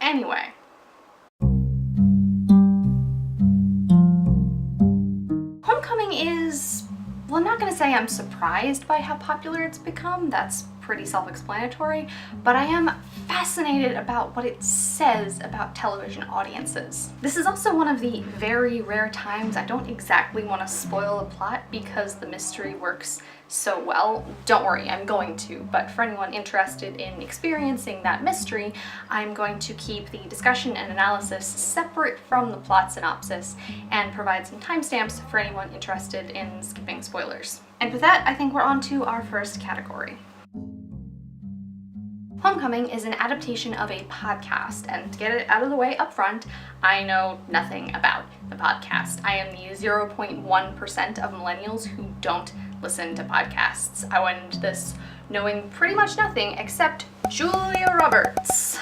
Anyway. Homecoming is, well, I'm not going to say I'm surprised by how popular it's become. That's pretty self-explanatory, but I am fascinated about what it says about television audiences. This is also one of the very rare times I don't exactly want to spoil the plot because the mystery works so well. Don't worry, I'm going to, but for anyone interested in experiencing that mystery, I'm going to keep the discussion and analysis separate from the plot synopsis and provide some timestamps for anyone interested in skipping spoilers. And with that, I think we're on to our first category. Homecoming is an adaptation of a podcast, and to get it out of the way up front, I know nothing about the podcast. I am the 0.1% of millennials who don't listen to podcasts. I went into this knowing pretty much nothing except Julia Roberts.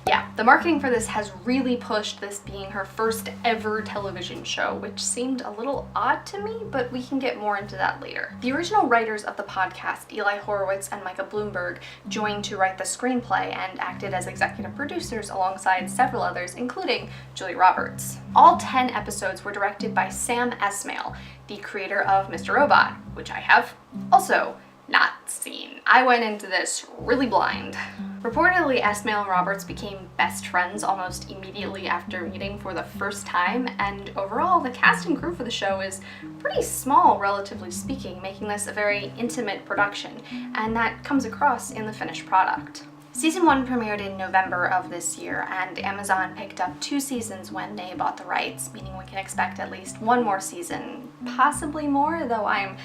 Yeah, the marketing for this has really pushed this being her first ever television show, which seemed a little odd to me, but we can get more into that later. The original writers of the podcast, Eli Horowitz and Micah Bloomberg, joined to write the screenplay and acted as executive producers alongside several others, including Julia Roberts. All 10 episodes were directed by Sam Esmail, the creator of Mr. Robot, which I have also not seen. I went into this really blind. Reportedly, Esmail and Roberts became best friends almost immediately after meeting for the first time, and overall, the cast and crew for the show is pretty small, relatively speaking, making this a very intimate production, and that comes across in the finished product. Season 1 premiered in November of this year, and Amazon picked up 2 seasons when they bought the rights, meaning we can expect at least one more season, possibly more, though I'm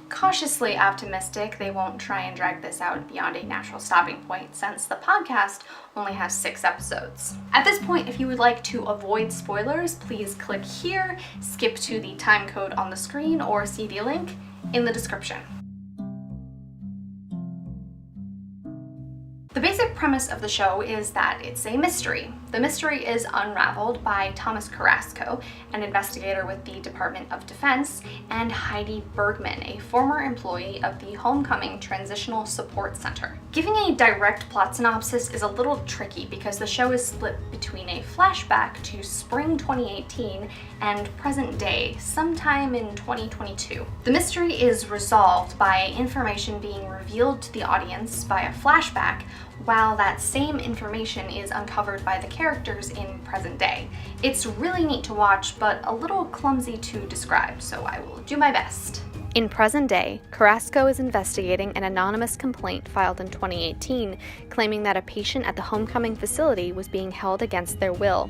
cautiously optimistic they won't try and drag this out beyond a natural stopping point, since the podcast only has 6 episodes. At this point, if you would like to avoid spoilers, please click here, skip to the time code on the screen, or see the link in the description. The basic premise of the show is that it's a mystery. The mystery is unraveled by Thomas Carrasco, an investigator with the Department of Defense, and Heidi Bergman, a former employee of the Homecoming Transitional Support Center. Giving a direct plot synopsis is a little tricky because the show is split between a flashback to spring 2018 and present day, sometime in 2022. The mystery is resolved by information being revealed to the audience by a flashback, while that same information is uncovered by the characters in present day. It's really neat to watch, but a little clumsy to describe, so I will do my best. In present day, Carrasco is investigating an anonymous complaint filed in 2018, claiming that a patient at the Homecoming facility was being held against their will.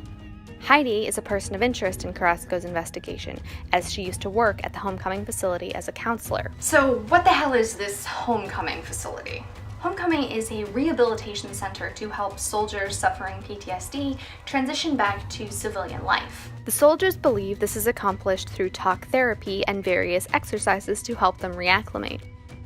Heidi is a person of interest in Carrasco's investigation, as she used to work at the Homecoming facility as a counselor. So what the hell is this Homecoming facility? Homecoming is a rehabilitation center to help soldiers suffering PTSD transition back to civilian life. The soldiers believe this is accomplished through talk therapy and various exercises to help them reacclimate.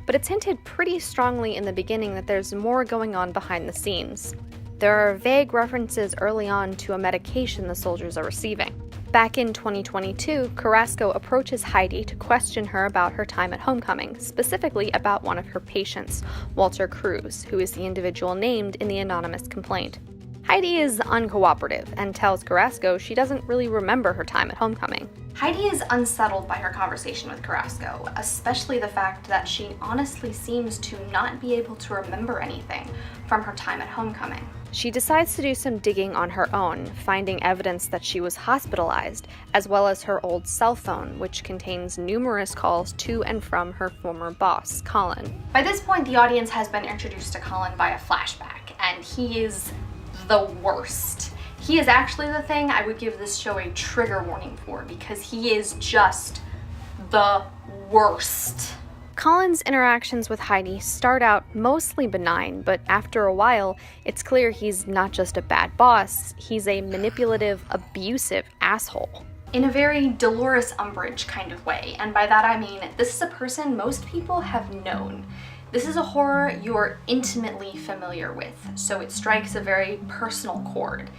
But it's hinted pretty strongly in the beginning that there's more going on behind the scenes. There are vague references early on to a medication the soldiers are receiving. Back in 2022, Carrasco approaches Heidi to question her about her time at Homecoming, specifically about one of her patients, Walter Cruz, who is the individual named in the anonymous complaint. Heidi is uncooperative and tells Carrasco she doesn't really remember her time at Homecoming. Heidi is unsettled by her conversation with Carrasco, especially the fact that she honestly seems to not be able to remember anything from her time at Homecoming. She decides to do some digging on her own, finding evidence that she was hospitalized, as well as her old cell phone, which contains numerous calls to and from her former boss, Colin. By this point, the audience has been introduced to Colin via flashback, and he is the worst. He is actually the thing I would give this show a trigger warning for, because he is just the worst. Colin's interactions with Heidi start out mostly benign, but after a while, it's clear he's not just a bad boss, he's a manipulative, abusive asshole. In a very Dolores Umbridge kind of way, and by that I mean, this is a person most people have known. This is a horror you're intimately familiar with, so it strikes a very personal chord.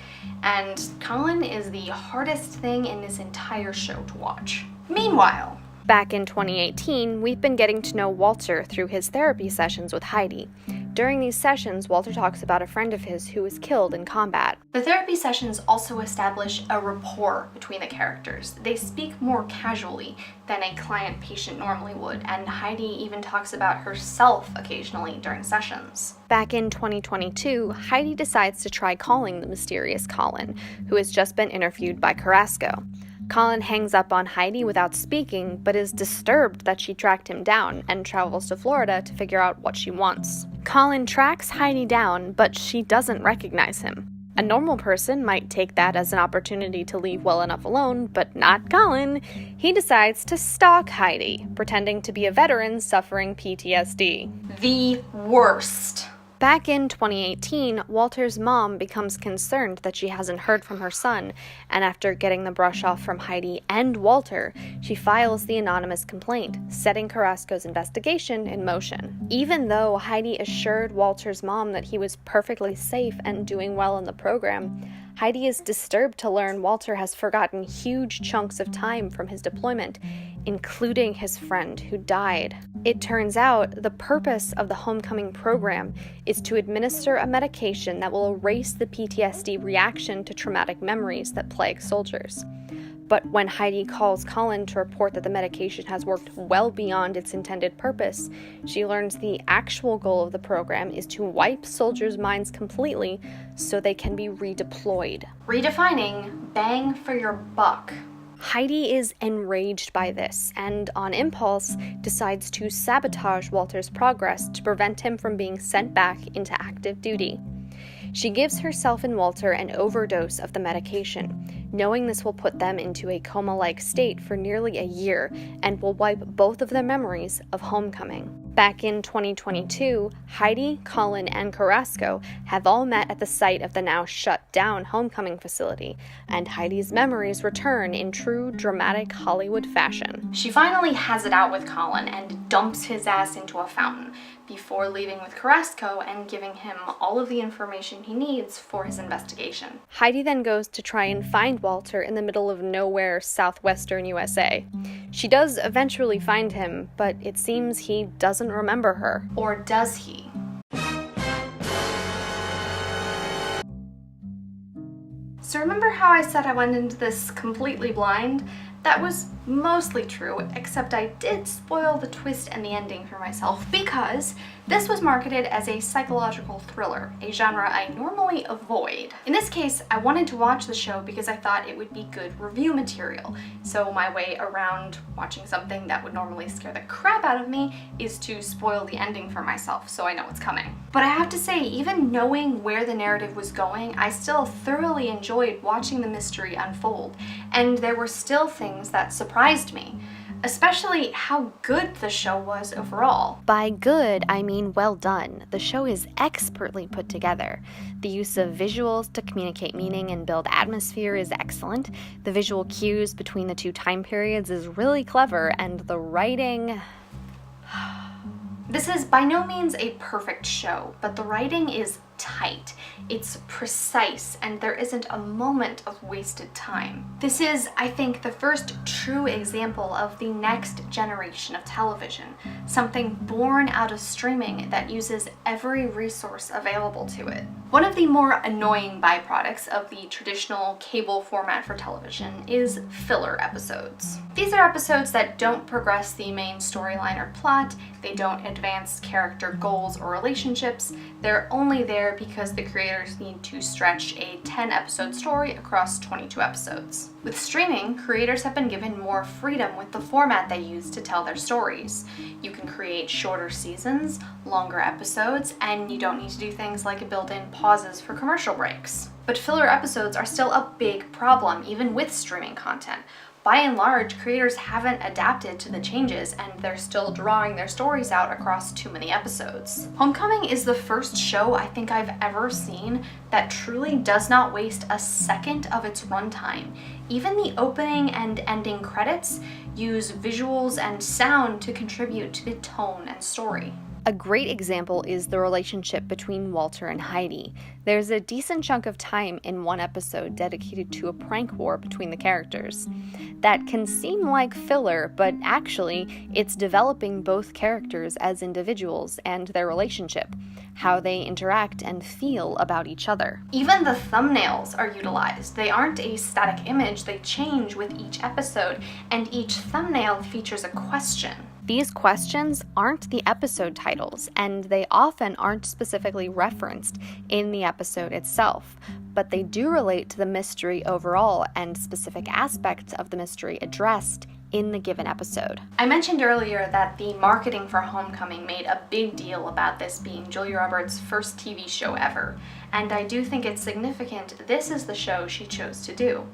And Colin is the hardest thing in this entire show to watch. Meanwhile, back in 2018, we've been getting to know Walter through his therapy sessions with Heidi. During these sessions, Walter talks about a friend of his who was killed in combat. The therapy sessions also establish a rapport between the characters. They speak more casually than a client-patient normally would, and Heidi even talks about herself occasionally during sessions. Back in 2022, Heidi decides to try calling the mysterious Colin, who has just been interviewed by Carrasco. Colin hangs up on Heidi without speaking, but is disturbed that she tracked him down and travels to Florida to figure out what she wants. Colin tracks Heidi down, but she doesn't recognize him. A normal person might take that as an opportunity to leave well enough alone, but not Colin. He decides to stalk Heidi, pretending to be a veteran suffering PTSD. The worst. Back in 2018, Walter's mom becomes concerned that she hasn't heard from her son, and after getting the brush off from Heidi and Walter, she files the anonymous complaint, setting Carrasco's investigation in motion. Even though Heidi assured Walter's mom that he was perfectly safe and doing well in the program, Heidi is disturbed to learn Walter has forgotten huge chunks of time from his deployment, including his friend who died. It turns out the purpose of the homecoming program is to administer a medication that will erase the PTSD reaction to traumatic memories that plague soldiers. But when Heidi calls Colin to report that the medication has worked well beyond its intended purpose, she learns the actual goal of the program is to wipe soldiers' minds completely so they can be redeployed. Redefining bang for your buck. Heidi is enraged by this and, on impulse, decides to sabotage Walter's progress to prevent him from being sent back into active duty. She gives herself and Walter an overdose of the medication, knowing this will put them into a coma-like state for nearly a year and will wipe both of their memories of homecoming. Back in 2022, Heidi, Colin, and Carrasco have all met at the site of the now shut-down homecoming facility, and Heidi's memories return in true dramatic Hollywood fashion. She finally has it out with Colin and dumps his ass into a fountain, before leaving with Carrasco and giving him all of the information he needs for his investigation. Heidi then goes to try and find Walter in the middle of nowhere, southwestern USA. She does eventually find him, but it seems he doesn't remember her. Or does he? So remember how I said I went into this completely blind? That was mostly true, except I did spoil the twist and the ending for myself because this was marketed as a psychological thriller, a genre I normally avoid. In this case, I wanted to watch the show because I thought it would be good review material, so my way around watching something that would normally scare the crap out of me is to spoil the ending for myself so I know what's coming. But I have to say, even knowing where the narrative was going, I still thoroughly enjoyed watching the mystery unfold, and there were still things that surprised me, especially how good the show was overall. By good, I mean well done. The show is expertly put together. The use of visuals to communicate meaning and build atmosphere is excellent. The visual cues between the two time periods is really clever, and the writing... This is by no means a perfect show, but the writing is tight, it's precise, and there isn't a moment of wasted time. This is, I think, the first true example of the next generation of television, something born out of streaming that uses every resource available to it. One of the more annoying byproducts of the traditional cable format for television is filler episodes. These are episodes that don't progress the main storyline or plot, they don't advance character goals or relationships, they're only there because the creators need to stretch a 10-episode story across 22 episodes. With streaming, creators have been given more freedom with the format they use to tell their stories. You can create shorter seasons, longer episodes, and you don't need to do things like built-in pauses for commercial breaks. But filler episodes are still a big problem, even with streaming content. By and large, creators haven't adapted to the changes, and they're still drawing their stories out across too many episodes. Homecoming is the first show I think I've ever seen that truly does not waste a second of its runtime. Even the opening and ending credits use visuals and sound to contribute to the tone and story. A great example is the relationship between Walter and Heidi. There's a decent chunk of time in one episode dedicated to a prank war between the characters. That can seem like filler, but actually, it's developing both characters as individuals and their relationship, how they interact and feel about each other. Even the thumbnails are utilized. They aren't a static image, they change with each episode, and each thumbnail features a question. These questions aren't the episode titles, and they often aren't specifically referenced in the episode itself, but they do relate to the mystery overall and specific aspects of the mystery addressed in the given episode. I mentioned earlier that the marketing for Homecoming made a big deal about this being Julia Roberts' first TV show ever, and I do think it's significant this is the show she chose to do.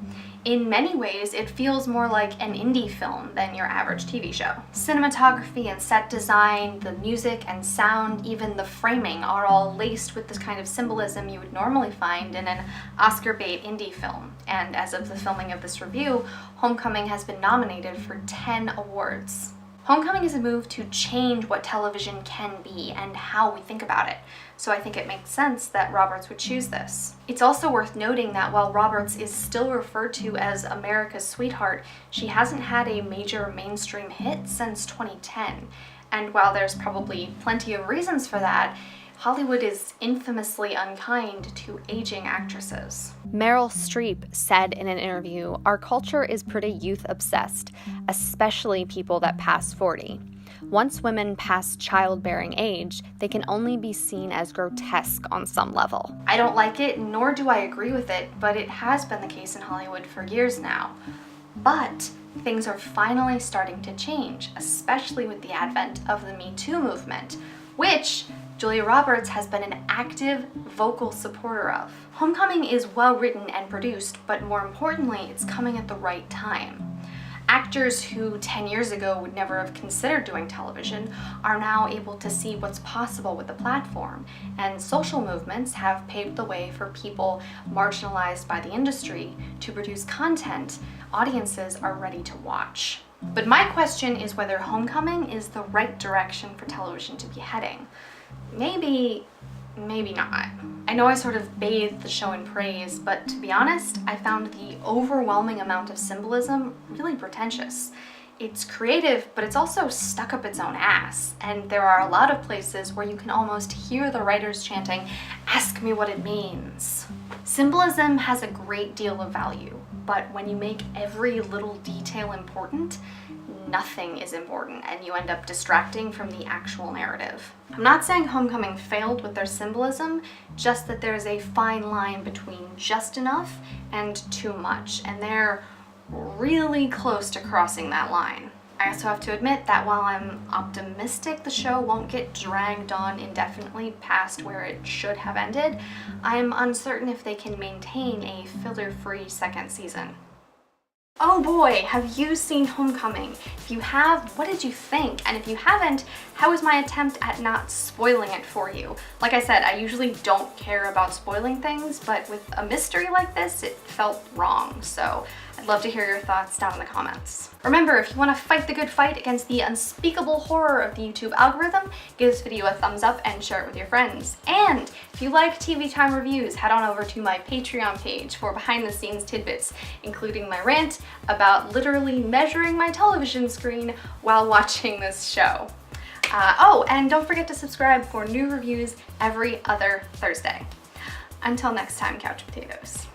In many ways, it feels more like an indie film than your average TV show. Cinematography and set design, the music and sound, even the framing are all laced with this kind of symbolism you would normally find in an Oscar bait indie film. And as of the filming of this review, Homecoming has been nominated for 10 awards. Homecoming is a move to change what television can be and how we think about it, so I think it makes sense that Roberts would choose this. It's also worth noting that while Roberts is still referred to as America's sweetheart, she hasn't had a major mainstream hit since 2010, and while there's probably plenty of reasons for that, Hollywood is infamously unkind to aging actresses. Meryl Streep said in an interview, "Our culture is pretty youth-obsessed, especially people that pass 40. Once women pass childbearing age, they can only be seen as grotesque on some level." I don't like it, nor do I agree with it, but it has been the case in Hollywood for years now. But things are finally starting to change, especially with the advent of the Me Too movement, which Julia Roberts has been an active, vocal supporter of. Homecoming is well written and produced, but more importantly, it's coming at the right time. Actors who 10 years ago would never have considered doing television are now able to see what's possible with the platform, and social movements have paved the way for people marginalized by the industry to produce content audiences are ready to watch. But my question is whether Homecoming is the right direction for television to be heading. Maybe not. I know I sort of bathed the show in praise, but to be honest, I found the overwhelming amount of symbolism really pretentious. It's creative, but it's also stuck up its own ass, and there are a lot of places where you can almost hear the writers chanting, "Ask me what it means." Symbolism has a great deal of value, but when you make every little detail important, nothing is important and you end up distracting from the actual narrative. I'm not saying Homecoming failed with their symbolism, just that there's a fine line between just enough and too much, and they're really close to crossing that line. I also have to admit that while I'm optimistic the show won't get dragged on indefinitely past where it should have ended, I'm uncertain if they can maintain a filler-free second season. Oh boy, have you seen Homecoming? If you have, what did you think? And if you haven't, how was my attempt at not spoiling it for you? Like I said, I usually don't care about spoiling things, but with a mystery like this, it felt wrong. So I'd love to hear your thoughts down in the comments. Remember, if you want to fight the good fight against the unspeakable horror of the YouTube algorithm, give this video a thumbs up and share it with your friends. And if you like TV Time reviews, head on over to my Patreon page for behind-the-scenes tidbits, including my rant about literally measuring my television screen while watching this show. Oh, and don't forget to subscribe for new reviews every other Thursday. Until next time, Couch Potatoes.